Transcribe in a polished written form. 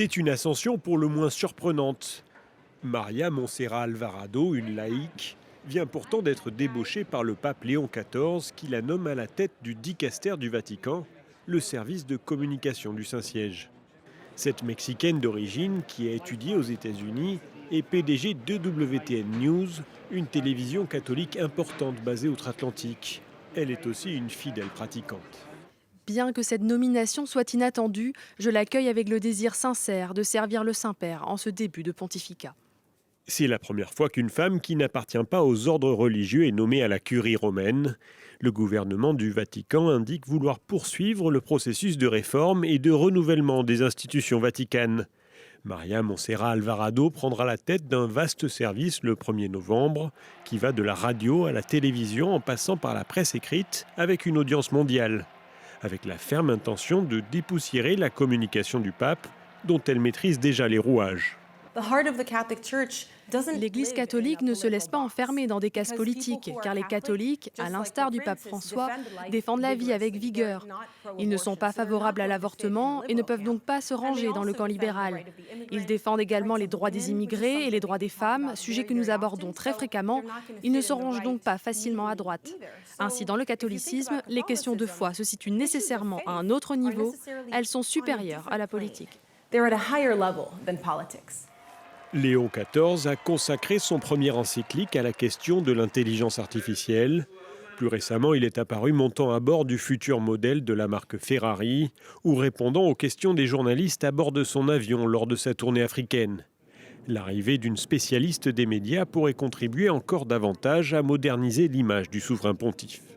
C'est une ascension pour le moins surprenante. Maria Montserrat Alvarado, une laïque, vient pourtant d'être débauchée par le pape Léon XIV qui la nomme à la tête du dicaster du Vatican, le service de communication du Saint-Siège. Cette Mexicaine d'origine, qui a étudié aux États-Unis, est PDG de WTN News, une télévision catholique importante basée outre-Atlantique. Elle est aussi une fidèle pratiquante. Bien que cette nomination soit inattendue, je l'accueille avec le désir sincère de servir le Saint-Père en ce début de pontificat. C'est la première fois qu'une femme qui n'appartient pas aux ordres religieux est nommée à la curie romaine. Le gouvernement du Vatican indique vouloir poursuivre le processus de réforme et de renouvellement des institutions vaticanes. Maria Montserrat Alvarado prendra la tête d'un vaste service le 1er novembre, qui va de la radio à la télévision en passant par la presse écrite avec une audience mondiale, avec la ferme intention de dépoussiérer la communication du pape, dont elle maîtrise déjà les rouages. L'Église catholique ne se laisse pas enfermer dans des cases politiques, car les catholiques, à l'instar du pape François, défendent la vie avec vigueur. Ils ne sont pas favorables à l'avortement et ne peuvent donc pas se ranger dans le camp libéral. Ils défendent également les droits des immigrés et les droits des femmes, sujet que nous abordons très fréquemment. Ils ne se rangent donc pas facilement à droite. Ainsi, dans le catholicisme, les questions de foi se situent nécessairement à un autre niveau. Elles sont supérieures à la politique. Léon XIV a consacré son premier encyclique à la question de l'intelligence artificielle. Plus récemment, il est apparu montant à bord du futur modèle de la marque Ferrari ou répondant aux questions des journalistes à bord de son avion lors de sa tournée africaine. L'arrivée d'une spécialiste des médias pourrait contribuer encore davantage à moderniser l'image du souverain pontife.